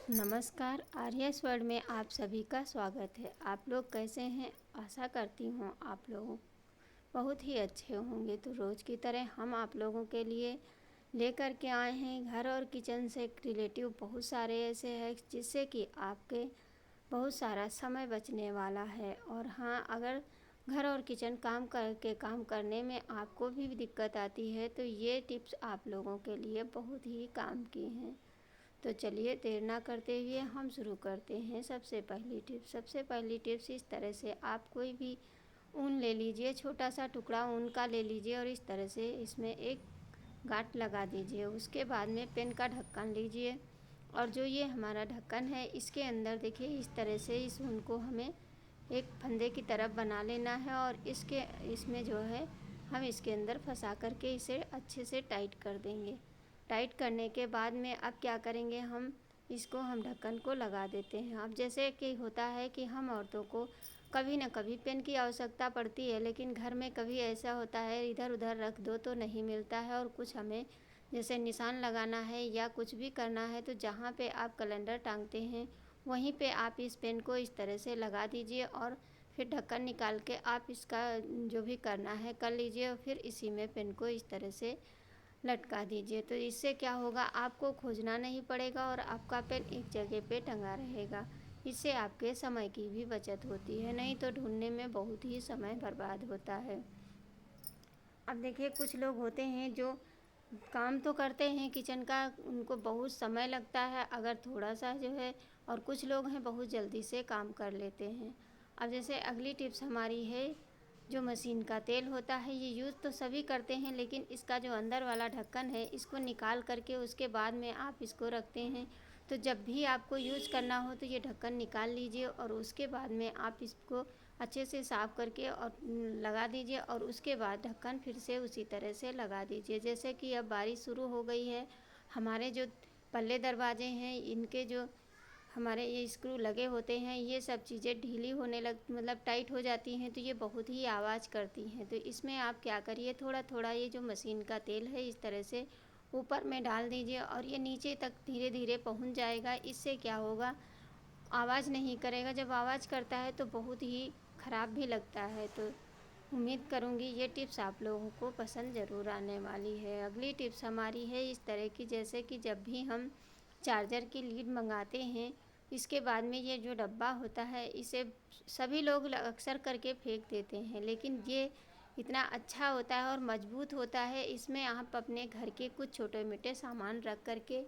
नमस्कार, आर्यस वर्ल्ड में आप सभी का स्वागत है। आप लोग कैसे हैं? आशा करती हूँ आप लोग बहुत ही अच्छे होंगे। तो रोज़ की तरह हम आप लोगों के लिए लेकर के आए हैं घर और किचन से रिलेटिव बहुत सारे ऐसे हैं जिससे कि आपके बहुत सारा समय बचने वाला है। और हाँ, अगर घर और किचन काम करने में आपको भी दिक्कत आती है तो ये टिप्स आप लोगों के लिए बहुत ही काम की हैं। तो चलिए देर ना करते हुए हम शुरू करते हैं। सबसे पहली टिप्स इस तरह से आप कोई भी ऊन ले लीजिए, छोटा सा टुकड़ा ऊन का ले लीजिए और इस तरह से इसमें एक गांठ लगा दीजिए। उसके बाद में पेन का ढक्कन लीजिए और जो ये हमारा ढक्कन है इसके अंदर देखिए इस तरह से इस ऊन को हमें एक फंदे की तरफ बना लेना है और इसमें जो है हम इसके अंदर फंसा करके इसे अच्छे से टाइट कर देंगे। टाइट करने के बाद में अब क्या करेंगे, हम ढक्कन को लगा देते हैं। अब जैसे कि होता है कि हम औरतों को कभी न कभी पेन की आवश्यकता पड़ती है, लेकिन घर में कभी ऐसा होता है इधर उधर रख दो तो नहीं मिलता है और कुछ हमें जैसे निशान लगाना है या कुछ भी करना है तो जहाँ पे आप कैलेंडर टांगते हैं वहीं पे आप इस पेन को इस तरह से लगा दीजिए और फिर ढक्कन निकाल के आप इसका जो भी करना है कर लीजिए और फिर इसी में पेन को इस तरह से लटका दीजिए। तो इससे क्या होगा, आपको खोजना नहीं पड़ेगा और आपका पेन एक जगह पे टंगा रहेगा। इससे आपके समय की भी बचत होती है, नहीं तो ढूंढने में बहुत ही समय बर्बाद होता है। अब देखिए कुछ लोग होते हैं जो काम तो करते हैं किचन का, उनको बहुत समय लगता है अगर थोड़ा सा जो है, और कुछ लोग हैं बहुत जल्दी से काम कर लेते हैं। अब जैसे अगली टिप्स हमारी है, जो मशीन का तेल होता है ये यूज़ तो सभी करते हैं, लेकिन इसका जो अंदर वाला ढक्कन है इसको निकाल करके उसके बाद में आप इसको रखते हैं। तो जब भी आपको यूज़ करना हो तो ये ढक्कन निकाल लीजिए और उसके बाद में आप इसको अच्छे से साफ़ करके और लगा दीजिए और उसके बाद ढक्कन फिर से उसी तरह से लगा दीजिए। जैसे कि अब बारिश शुरू हो गई है, हमारे जो पल्ले दरवाजे हैं इनके जो हमारे ये स्क्रू लगे होते हैं ये सब चीज़ें ढीली होने मतलब टाइट हो जाती हैं तो ये बहुत ही आवाज़ करती हैं। तो इसमें आप क्या करिए, थोड़ा थोड़ा ये जो मशीन का तेल है इस तरह से ऊपर में डाल दीजिए और ये नीचे तक धीरे धीरे पहुंच जाएगा। इससे क्या होगा, आवाज़ नहीं करेगा। जब आवाज़ करता है तो बहुत ही ख़राब भी लगता है। तो उम्मीद करूँगी ये टिप्स आप लोगों को पसंद ज़रूर आने वाली है। अगली टिप्स हमारी है इस तरह की, जैसे कि जब भी हम चार्जर की लीड मंगाते हैं इसके बाद में ये जो डब्बा होता है इसे सभी लोग अक्सर करके फेंक देते हैं, लेकिन ये इतना अच्छा होता है और मजबूत होता है। इसमें आप अपने घर के कुछ छोटे मोटे सामान रख करके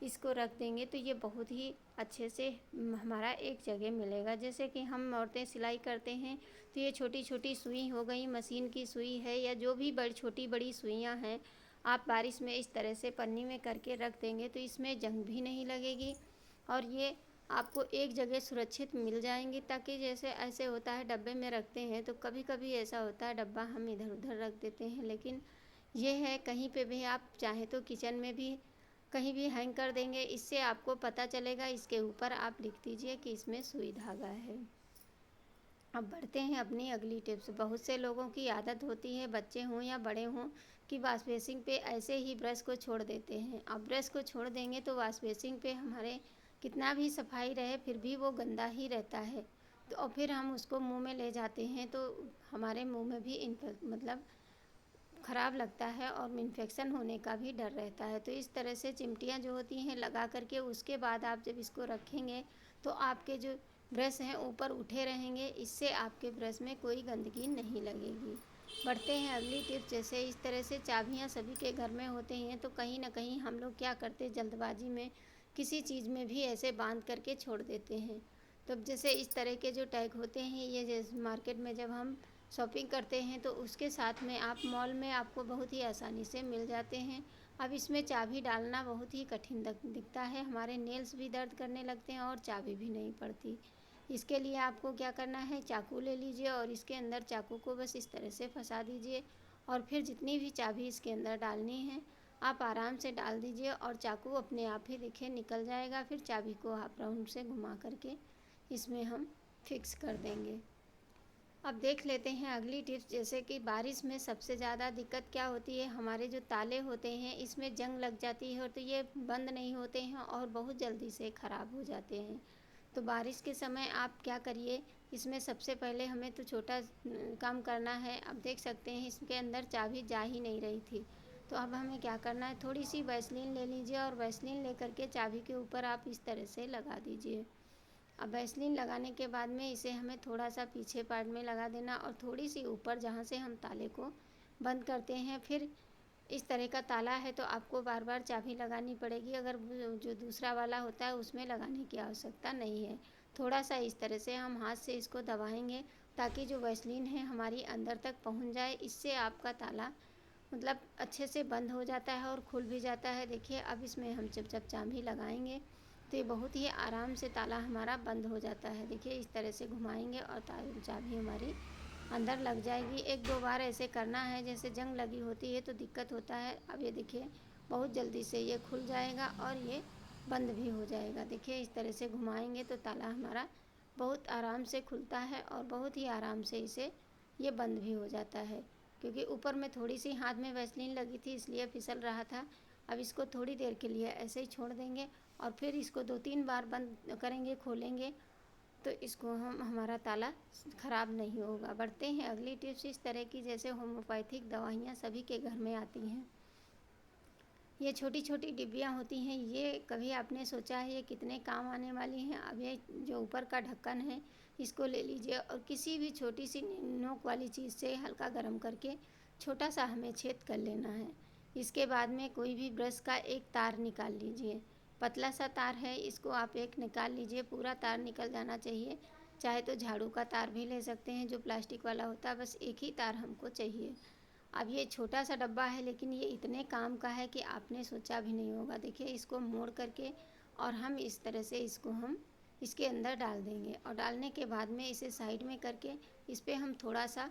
इसको रख देंगे तो ये बहुत ही अच्छे से हमारा एक जगह मिलेगा। जैसे कि हम औरतें सिलाई करते हैं तो ये छोटी छोटी सुई हो गई, मशीन की सुई है या जो भी छोटी बड़ी सुइयाँ हैं, आप बारिश में इस तरह से पन्नी में करके रख देंगे तो इसमें जंग भी नहीं लगेगी और ये आपको एक जगह सुरक्षित मिल जाएंगी। ताकि जैसे ऐसे होता है डब्बे में रखते हैं तो कभी कभी ऐसा होता है डब्बा हम इधर उधर रख देते हैं, लेकिन ये है कहीं पे भी आप चाहे तो किचन में भी कहीं भी हैंग कर देंगे, इससे आपको पता चलेगा। इसके ऊपर आप लिख दीजिए कि इसमें सुई धागा है। अब बढ़ते हैं अपनी अगली टिप्स। बहुत से लोगों की आदत होती है, बच्चे हों या बड़े हों, कि वॉश बेसिन पे ऐसे ही ब्रश को छोड़ देते हैं। अब ब्रश को छोड़ देंगे तो वॉश बेसिन पे हमारे कितना भी सफाई रहे फिर भी वो गंदा ही रहता है। तो और फिर हम उसको मुंह में ले जाते हैं तो हमारे मुंह में भी मतलब ख़राब लगता है और इन्फेक्शन होने का भी डर रहता है। तो इस तरह से चिमटियाँ जो होती हैं लगा करके उसके बाद आप जब इसको रखेंगे तो आपके जो ब्रश हैं ऊपर उठे रहेंगे, इससे आपके ब्रश में कोई गंदगी नहीं लगेगी। बढ़ते हैं अगली टिप्स। जैसे इस तरह से चाबियाँ सभी के घर में होते हैं तो कहीं ना कहीं हम लोग क्या करते, जल्दबाजी में किसी चीज़ में भी ऐसे बांध करके छोड़ देते हैं। तो जैसे इस तरह के जो टैग होते हैं ये जैसे मार्केट में जब हम शॉपिंग करते हैं तो उसके साथ में आप मॉल में आपको बहुत ही आसानी से मिल जाते हैं। अब इसमें चाबी डालना बहुत ही कठिन दिखता है, हमारे नेल्स भी दर्द करने लगते हैं और चाबी भी नहीं पड़ती। इसके लिए आपको क्या करना है, चाकू ले लीजिए और इसके अंदर चाकू को बस इस तरह से फंसा दीजिए और फिर जितनी भी चाबी इसके अंदर डालनी है आप आराम से डाल दीजिए और चाकू अपने आप ही देखिए निकल जाएगा। फिर चाबी को आप राउंड से घुमा करके इसमें हम फिक्स कर देंगे। अब देख लेते हैं अगली टिप्स, जैसे कि बारिश में सबसे ज़्यादा दिक्कत क्या होती है, हमारे जो ताले होते हैं इसमें जंग लग जाती है और तो ये बंद नहीं होते हैं और बहुत जल्दी से ख़राब हो जाते हैं। तो बारिश के समय आप क्या करिए, इसमें सबसे पहले हमें तो छोटा काम करना है। अब देख सकते हैं इसके अंदर चाबी जा ही नहीं रही थी, तो अब हमें क्या करना है, थोड़ी सी वैसलीन ले लीजिए और वैसलीन लेकर के चाबी के ऊपर आप इस तरह से लगा दीजिए। अब वैसलीन लगाने के बाद में इसे हमें थोड़ा सा पीछे पार्ट में लगा देना और थोड़ी सी ऊपर जहाँ से हम ताले को बंद करते हैं। फिर इस तरह का ताला है तो आपको बार बार चाबी लगानी पड़ेगी, अगर जो दूसरा वाला होता है उसमें लगाने की आवश्यकता नहीं है। थोड़ा सा इस तरह से हम हाथ से इसको दबाएंगे ताकि जो वैसलीन है हमारी अंदर तक पहुंच जाए। इससे आपका ताला मतलब अच्छे से बंद हो जाता है और खुल भी जाता है। देखिए अब इसमें हम जब चाबी लगाएंगे तो ये बहुत ही आराम से ताला हमारा बंद हो जाता है। देखिए इस तरह से घुमाएंगे और चाबी हमारी अंदर लग जाएगी। 1-2 बार ऐसे करना है, जैसे जंग लगी होती है तो दिक्कत होता है। अब ये देखिए बहुत जल्दी से ये खुल जाएगा और ये बंद भी हो जाएगा। देखिए इस तरह से घुमाएंगे तो ताला हमारा बहुत आराम से खुलता है और बहुत ही आराम से इसे ये बंद भी हो जाता है। क्योंकि ऊपर में थोड़ी सी हाथ में वैसलीन लगी थी इसलिए फिसल रहा था। अब इसको थोड़ी देर के लिए ऐसे ही छोड़ देंगे और फिर इसको 2-3 बार बंद करेंगे, खोलेंगे तो इसको हमारा ताला ख़राब नहीं होगा। बढ़ते हैं अगली टिप्स इस तरह की, जैसे होम्योपैथिक दवाइयाँ सभी के घर में आती हैं। ये छोटी छोटी डिब्बियाँ होती हैं, ये कभी आपने सोचा है ये कितने काम आने वाली हैं। अब ये जो ऊपर का ढक्कन है इसको ले लीजिए और किसी भी छोटी सी नोक वाली चीज़ से हल्का गर्म करके छोटा सा हमें छेद कर लेना है। इसके बाद में कोई भी ब्रश का एक तार निकाल लीजिए, पतला सा तार है, इसको आप एक निकाल लीजिए, पूरा तार निकल जाना चाहिए। चाहे तो झाड़ू का तार भी ले सकते हैं जो प्लास्टिक वाला होता है, बस एक ही तार हमको चाहिए। अब ये छोटा सा डब्बा है लेकिन ये इतने काम का है कि आपने सोचा भी नहीं होगा। देखिए इसको मोड़ करके और हम इस तरह से इसको हम इसके अंदर डाल देंगे और डालने के बाद में इसे साइड में करके इस पर हम थोड़ा सा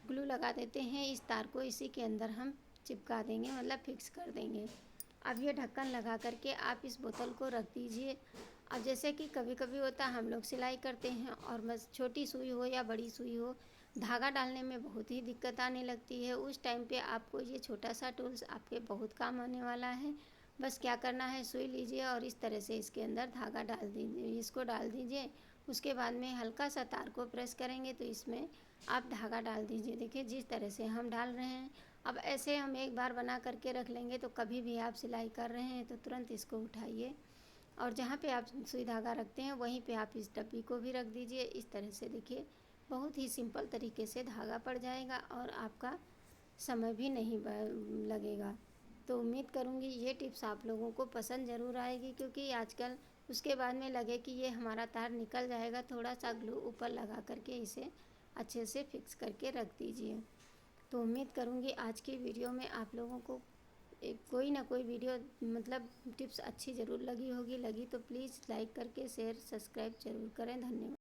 ग्लू लगा देते हैं। इस तार को इसी के अंदर हम चिपका देंगे, मतलब फिक्स कर देंगे। अब ये ढक्कन लगा करके आप इस बोतल को रख दीजिए। अब जैसे कि कभी कभी होता है हम लोग सिलाई करते हैं और बस छोटी सुई हो या बड़ी सुई हो, धागा डालने में बहुत ही दिक्कत आने लगती है। उस टाइम पे आपको ये छोटा सा टूल्स आपके बहुत काम आने वाला है। बस क्या करना है, सुई लीजिए और इस तरह से इसके अंदर धागा डाल दीजिए, इसको डाल दीजिए। उसके बाद में हल्का सा तार को प्रेस करेंगे तो इसमें आप धागा डाल दीजिए। देखिए जिस तरह से हम डाल रहे हैं। अब ऐसे हम एक बार बना करके रख लेंगे तो कभी भी आप सिलाई कर रहे हैं तो तुरंत इसको उठाइए और जहाँ पे आप सुई धागा रखते हैं वहीं पे आप इस डब्बी को भी रख दीजिए। इस तरह से देखिए बहुत ही सिंपल तरीके से धागा पड़ जाएगा और आपका समय भी नहीं लगेगा। तो उम्मीद करूँगी ये टिप्स आप लोगों को पसंद ज़रूर आएगी, क्योंकि आजकल उसके बाद में लगे कि ये हमारा तार निकल जाएगा, थोड़ा सा ग्लू ऊपर लगा करके इसे अच्छे से फिक्स करके रख दीजिए। तो उम्मीद करूँगी आज की वीडियो में आप लोगों को कोई ना कोई वीडियो मतलब टिप्स अच्छी ज़रूर लगी होगी। लगी तो प्लीज़ लाइक करके शेयर सब्सक्राइब ज़रूर करें। धन्यवाद।